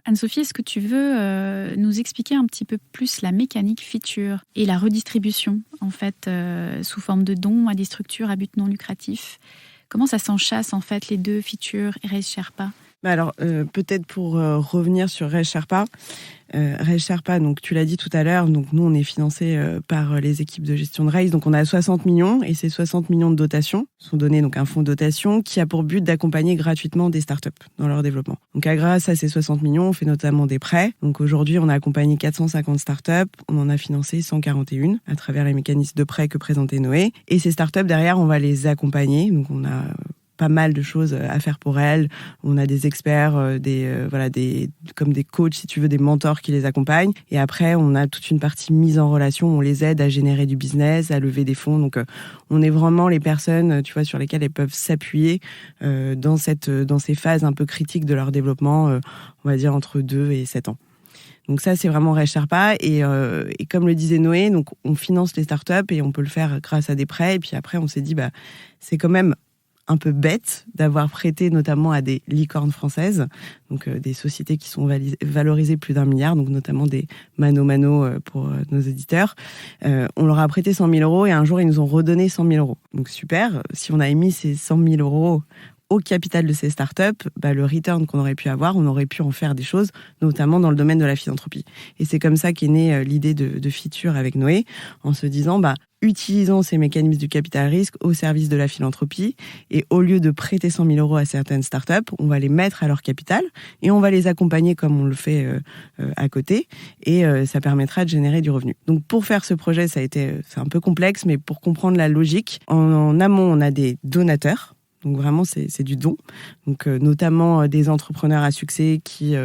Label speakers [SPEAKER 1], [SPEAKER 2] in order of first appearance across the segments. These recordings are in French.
[SPEAKER 1] Anne-Sophie, est-ce que tu veux nous expliquer un petit peu plus la mécanique feature et la redistribution, en fait, sous forme de dons à des structures à but non lucratif? Comment ça s'enchasse, en fait, les deux features et Raise Sherpa?
[SPEAKER 2] Alors, peut-être pour revenir sur Raise Sherpa. Raise Sherpa, donc tu l'as dit tout à l'heure, donc nous on est financé par les équipes de gestion de Raise, donc on a 60 millions et ces 60 millions de dotations sont donnés donc un fonds de dotation qui a pour but d'accompagner gratuitement des startups dans leur développement. Donc grâce à ces 60 millions, on fait notamment des prêts. Donc aujourd'hui, on a accompagné 450 startups, on en a financé 141 à travers les mécanismes de prêts que présentait Noé. Et ces startups derrière, on va les accompagner. Donc on a pas mal de choses à faire pour elles. On a des experts, comme des coachs, si tu veux, des mentors qui les accompagnent. Et après, on a toute une partie mise en relation. On les aide à générer du business, à lever des fonds. Donc, on est vraiment les personnes, tu vois, sur lesquelles elles peuvent s'appuyer dans ces phases un peu critiques de leur développement, on va dire entre 2 et 7 ans. Donc ça, c'est vraiment Raise Sherpa. Et comme le disait Noé, donc on finance les startups et on peut le faire grâce à des prêts. Et puis après, on s'est dit, c'est quand même un peu bête d'avoir prêté notamment à des licornes françaises, donc des sociétés qui sont valorisées plus d'1 milliard, donc notamment des Mano pour nos éditeurs. On leur a prêté 100 000 euros et un jour, ils nous ont redonné 100 000 euros. Donc super, si on avait mis ces 100 000 euros au capital de ces startups, le return qu'on aurait pu avoir, on aurait pu en faire des choses, notamment dans le domaine de la philanthropie. Et c'est comme ça qu'est née l'idée de Feature avec Noé, en se disant, utilisons ces mécanismes du capital risque au service de la philanthropie et au lieu de prêter 100 000 euros à certaines startups, on va les mettre à leur capital et on va les accompagner comme on le fait à côté et ça permettra de générer du revenu. Donc pour faire ce projet, c'est un peu complexe, mais pour comprendre la logique, en amont, on a des donateurs. Donc vraiment, c'est du don. Donc notamment des entrepreneurs à succès qui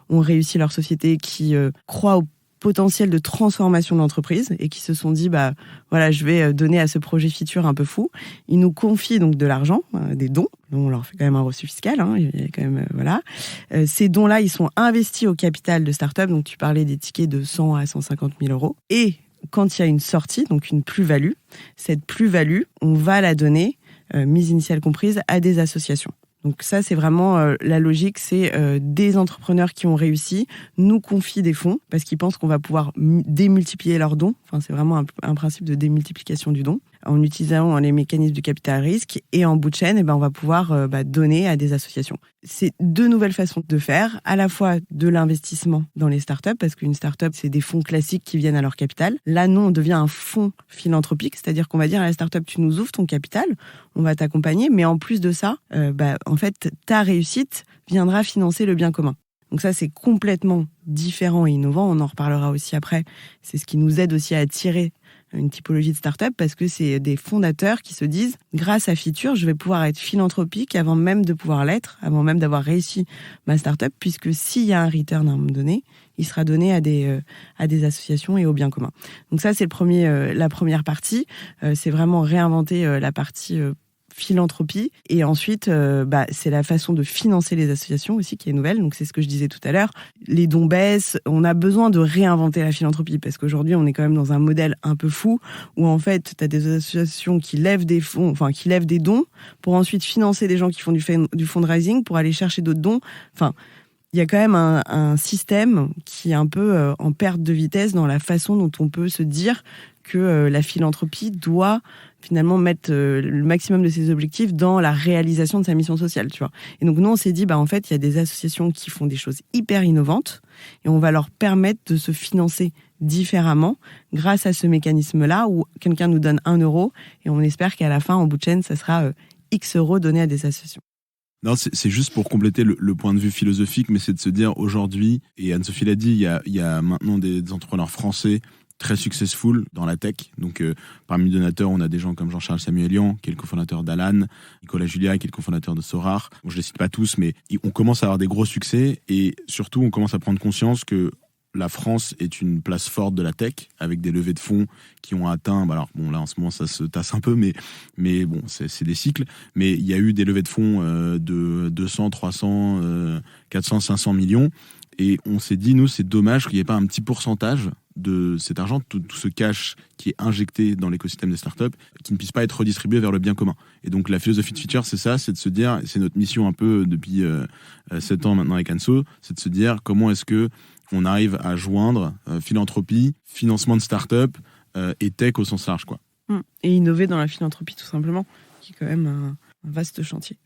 [SPEAKER 2] ont réussi leur société, qui croient au potentiel de transformation de l'entreprise et qui se sont dit, je vais donner à ce projet Feature un peu fou. Ils nous confient donc de l'argent, des dons. On leur fait quand même un reçu fiscal. Il y a quand même, Ces dons-là, ils sont investis au capital de start-up. Donc tu parlais des tickets de 100 à 150 000 euros. Et quand il y a une sortie, donc une plus-value, cette plus-value, on va la donner mise initiale comprise, à des associations. Donc ça, c'est vraiment la logique, c'est des entrepreneurs qui ont réussi nous confient des fonds parce qu'ils pensent qu'on va pouvoir démultiplier leurs dons. Enfin, c'est vraiment un principe de démultiplication du don. En utilisant les mécanismes du capital risque et en bout de chaîne, on va pouvoir donner à des associations. C'est deux nouvelles façons de faire, à la fois de l'investissement dans les startups, parce qu'une startup, c'est des fonds classiques qui viennent à leur capital. Là, non, on devient un fonds philanthropique, c'est-à-dire qu'on va dire à la startup, tu nous ouvres ton capital, on va t'accompagner, mais en plus de ça, en fait, ta réussite viendra financer le bien commun. Donc ça, c'est complètement différent et innovant. On en reparlera aussi après. C'est ce qui nous aide aussi à attirer une typologie de start-up parce que c'est des fondateurs qui se disent grâce à Feature, je vais pouvoir être philanthropique avant même de pouvoir l'être, avant même d'avoir réussi ma start-up, puisque s'il y a un return à un moment donné, il sera donné à des associations et au bien commun. Donc ça, c'est la première partie. C'est vraiment réinventer la partie philanthropie. Et ensuite, c'est la façon de financer les associations aussi qui est nouvelle. Donc, c'est ce que je disais tout à l'heure. Les dons baissent. On a besoin de réinventer la philanthropie parce qu'aujourd'hui, on est quand même dans un modèle un peu fou où, en fait, tu as des associations qui lèvent des fonds, enfin, qui lèvent des dons pour ensuite financer des gens qui font du fundraising pour aller chercher d'autres dons. Enfin, il y a quand même un système qui est un peu en perte de vitesse dans la façon dont on peut se dire que la philanthropie doit finalement mettre le maximum de ses objectifs dans la réalisation de sa mission sociale, tu vois. Et donc nous, on s'est dit, en fait, il y a des associations qui font des choses hyper innovantes et on va leur permettre de se financer différemment grâce à ce mécanisme-là où quelqu'un nous donne 1 euro et on espère qu'à la fin, en bout de chaîne, ça sera X euros donnés à des associations.
[SPEAKER 3] Non, c'est juste pour compléter le point de vue philosophique, mais c'est de se dire aujourd'hui, et Anne-Sophie l'a dit, il y a maintenant des entrepreneurs français très successful dans la tech. Donc, parmi les donateurs, on a des gens comme Jean-Charles Samuelian, qui est le cofondateur d'Alan, Nicolas Julia, qui est le cofondateur de Sorar. Bon, je les cite pas tous, mais on commence à avoir des gros succès et surtout, on commence à prendre conscience que la France est une place forte de la tech avec des levées de fonds qui ont atteint, là en ce moment ça se tasse un peu, mais bon, c'est des cycles. Mais il y a eu des levées de fonds de 200, 300, 400, 500 millions. Et on s'est dit, nous, c'est dommage qu'il n'y ait pas un petit pourcentage de cet argent, tout ce cash qui est injecté dans l'écosystème des startups, qui ne puisse pas être redistribué vers le bien commun. Et donc la philosophie de Feature, c'est ça, c'est de se dire, c'est notre mission un peu depuis 7 ans maintenant avec Anso, c'est de se dire comment est-ce que on arrive à joindre philanthropie, financement de startups et tech au sens large, quoi.
[SPEAKER 2] Et innover dans la philanthropie, tout simplement, qui est quand même un vaste chantier.